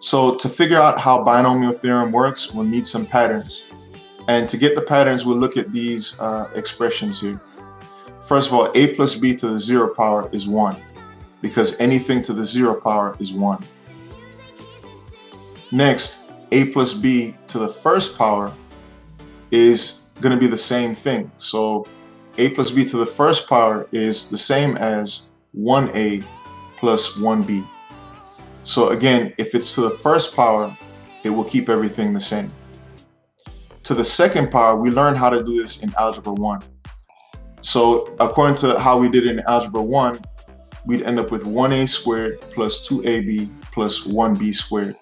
So to figure out how binomial theorem works, we'll need some patterns. And to get the patterns, we'll look at these expressions here. First of all, a plus b to the 0 power is 1, because anything to the 0 power is 1. Next, a plus b to the first power is going to be the same thing. So a plus b to the first power is the same as 1a plus 1b. So again, if it's to the first power, it will keep everything the same. To the second power, we learned how to do this in Algebra 1. So according to how we did it in Algebra 1, we'd end up with 1a squared plus 2ab plus 1b squared.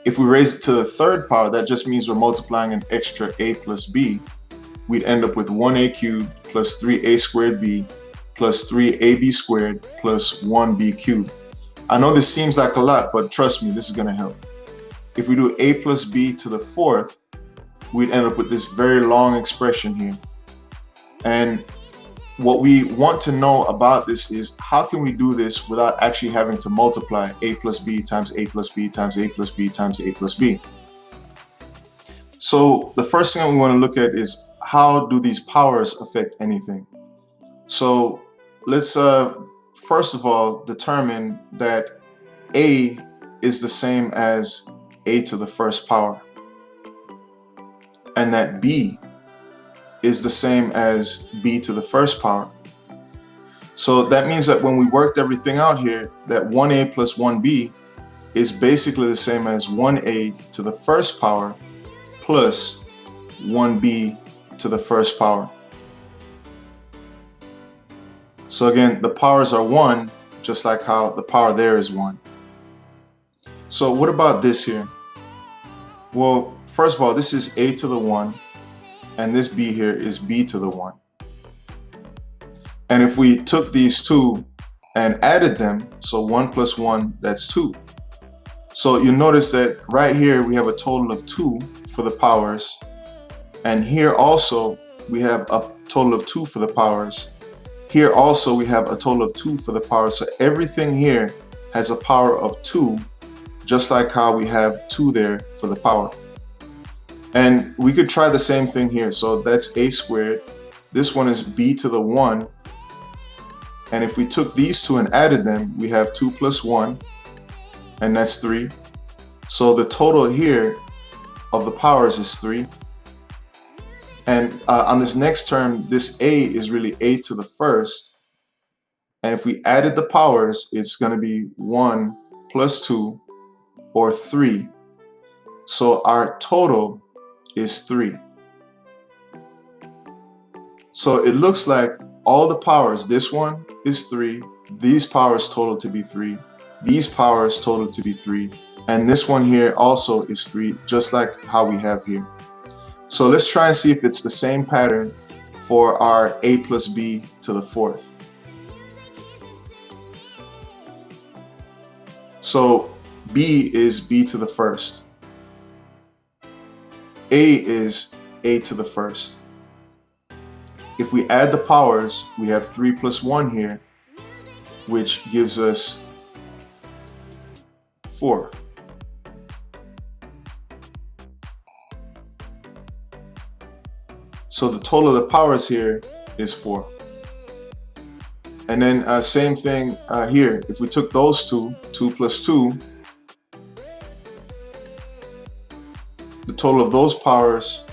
If we raise it to the third power, that just means we're multiplying an extra a plus b. We'd end up with 1a cubed plus 3a squared b plus 3ab squared plus 1b cubed. I know this seems like a lot, but trust me, this is going to help. If we do a plus b to the fourth, we'd end up with this very long expression here. And what we want to know about this is, how can we do this without actually having to multiply a plus b times a plus b times a plus b times a plus b? So the first thing we want to look at is, how do these powers affect anything? So let's first of all determine that a is the same as a to the first power, and that b is the same as b to the first power. So that means that when we worked everything out here, that 1a plus 1b is basically the same as 1a to the first power plus 1b to the first power. So again, the powers are 1, just like how the power there is 1. So what about this here? Well, first of all, this is a to the 1, and this b here is b to the 1. And if we took these two and added them, so 1 plus 1, that's 2. So you notice that right here we have a total of 2 for the powers, and here also we have a total of 2 for the powers. Here also we have a total of 2 for the powers. So everything here has a power of 2, just like how we have 2 there for the power. And we could try the same thing here. So that's a squared. This one is b to the 1. And if we took these two and added them, we have 2 plus 1, and that's 3. So the total here of the powers is 3. And on this next term, this a is really a to the first. And if we added the powers, it's going to be 1 plus 2, or 3. So our total is 3. So it looks like all the powers, this one is 3, these powers total to be 3, these powers total to be 3, and this one here also is 3, just like how we have here. So let's try and see if it's the same pattern for our a plus b to the fourth. So b is b to the first. A is a to the first. If we add the powers, we have 3 plus 1 here, which gives us 4. So the total of the powers here is 4. And then same thing here. If we took those two, 2 plus 2, the total of those powers,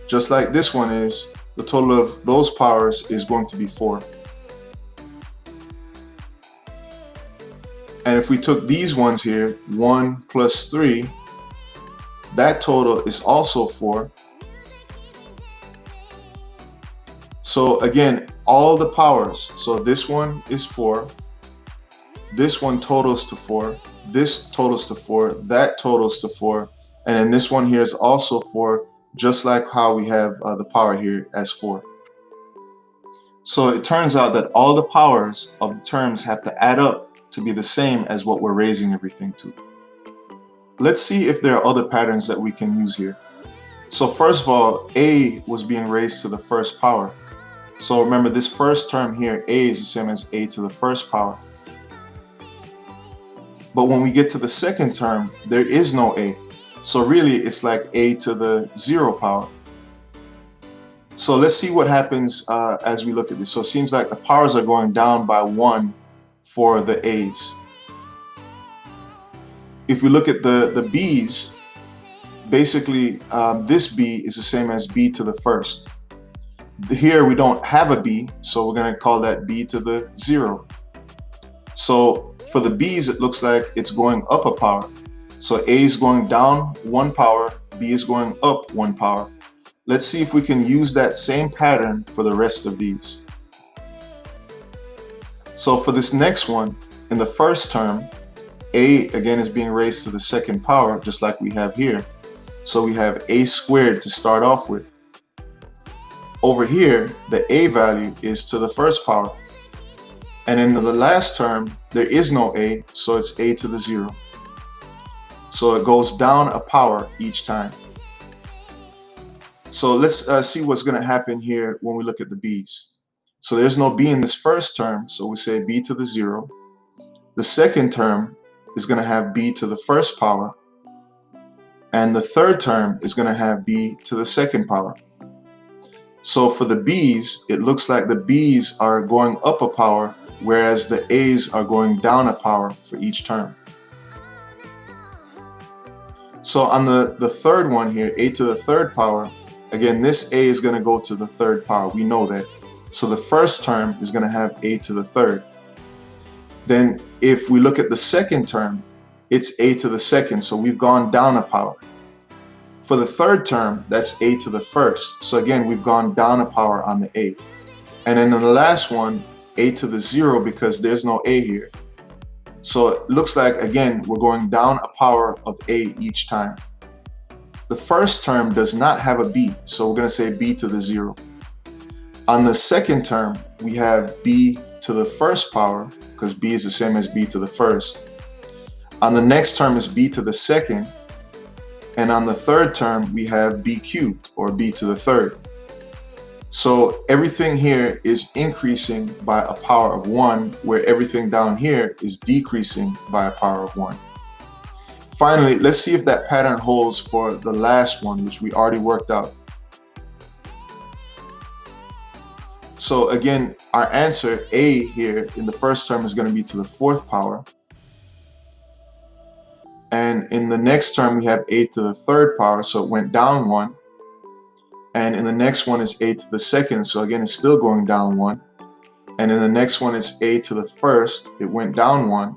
just like this one is, the total of those powers is going to be 4. And if we took these ones here, 1 plus 3, that total is also 4. So again, all the powers, so this one is 4, this one totals to 4, this totals to 4, that totals to 4, and then this one here is also 4, just like how we have the power here as 4. So it turns out that all the powers of the terms have to add up to be the same as what we're raising everything to. Let's see if there are other patterns that we can use here. So first of all, a was being raised to the first power. So remember, this first term here, a is the same as a to the first power. But when we get to the second term, there is no a. So really, it's like a to the 0 power. So let's see what happens as we look at this. So it seems like the powers are going down by 1 for the a's. If we look at the b's, basically this b is the same as b to the first. Here we don't have a b, so we're going to call that b to the 0. So for the b's, it looks like it's going up a power. So a is going down 1 power, b is going up 1 power. Let's see if we can use that same pattern for the rest of these. So for this next one, in the first term, a again is being raised to the second power, just like we have here. So we have a squared to start off with. Over here, the a value is to the first power. And in the last term, there is no a, so it's a to the 0. So it goes down a power each time. So let's see what's going to happen here when we look at the b's. So there's no b in this first term, so we say b to the 0. The second term is going to have b to the first power. And the third term is going to have b to the second power. So for the b's, it looks like the b's are going up a power, whereas the a's are going down a power for each term. So on the third one here, a to the third power, again, this a is going to go to the third power. We know that. So the first term is going to have a to the third. Then if we look at the second term, it's a to the second. So we've gone down a power. For the third term, that's a to the first. So again, we've gone down a power on the a. And then in the last one, a to the 0, because there's no a here. So it looks like, again, we're going down a power of a each time. The first term does not have a b, so we're going to say b to the 0. On the second term, we have b to the first power, because b is the same as b to the first. On the next term is b to the second. And on the third term, we have b cubed, or b to the third. So everything here is increasing by a power of 1, where everything down here is decreasing by a power of 1. Finally, let's see if that pattern holds for the last one, which we already worked out. So again, our answer, a here in the first term, is going to be to the 4th power. And in the next term, we have a to the 3rd power, so it went down 1. And in the next one is a to the 2nd, so again, it's still going down 1. And in the next one is a to the 1st, it went down 1.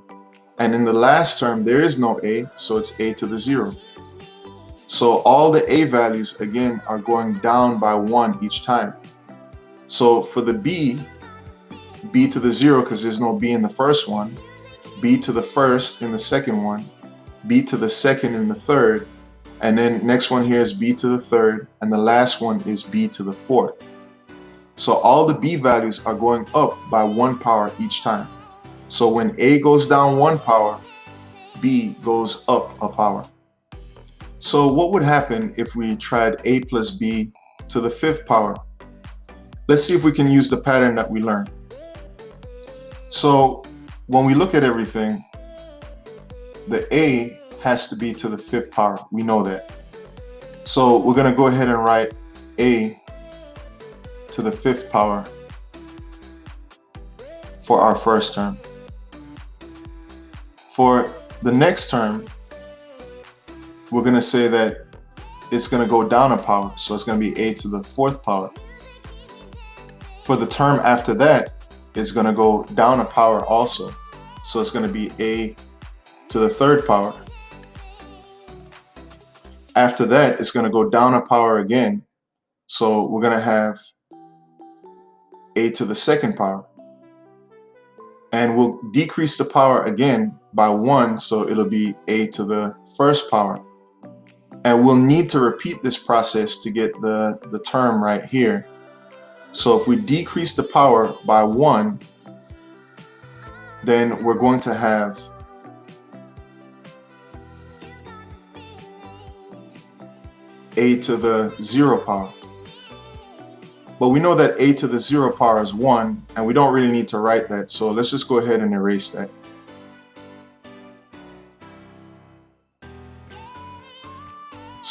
And in the last term, there is no a, so it's a to the 0. So all the a values, again, are going down by 1 each time. So for the b to the 0, because there's no b in the first one, b to the 1st in the second one, b to the 2nd in the 3rd, and then next one here is b to the 3rd, and the last one is b to the 4th. So all the b values are going up by 1 power each time. So when a goes down 1 power, b goes up a power. So what would happen if we tried a plus b to the 5th power? Let's see if we can use the pattern that we learned. So when we look at everything, the a has to be to the 5th power. We know that. So we're going to go ahead and write a to the 5th power for our first term. For the next term, we're going to say that it's going to go down a power. So it's going to be a to the 4th power. For the term after that, it's going to go down a power also. So it's going to be a to the 3rd power. After that, it's going to go down a power again. So we're going to have a to the 2nd power. And we'll decrease the power again by 1, so it'll be a to the 1st power. And we'll need to repeat this process to get the term right here. So if we decrease the power by 1, then we're going to have a to the 0 power. But we know that a to the 0 power is 1, and we don't really need to write that, so let's just go ahead and erase that.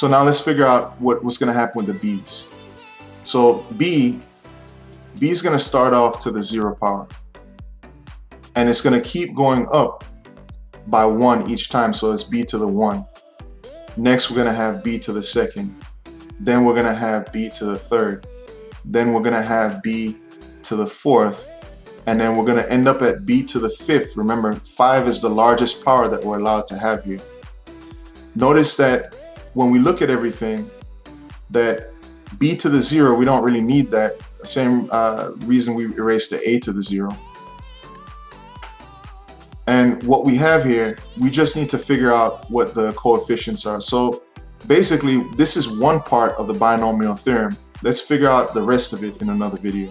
So now let's figure out what's going to happen with the b's. So b is going to start off to the 0 power. And it's going to keep going up by 1 each time. So it's b to the 1. Next, we're going to have b to the 2nd. Then we're going to have b to the 3rd. Then we're going to have b to the 4th. And then we're going to end up at b to the 5th. Remember, 5 is the largest power that we're allowed to have here. Notice that when we look at everything, that b to the 0, we don't really need that. The same reason we erased the a to the 0. And what we have here, we just need to figure out what the coefficients are. So basically, this is one part of the binomial theorem. Let's figure out the rest of it in another video.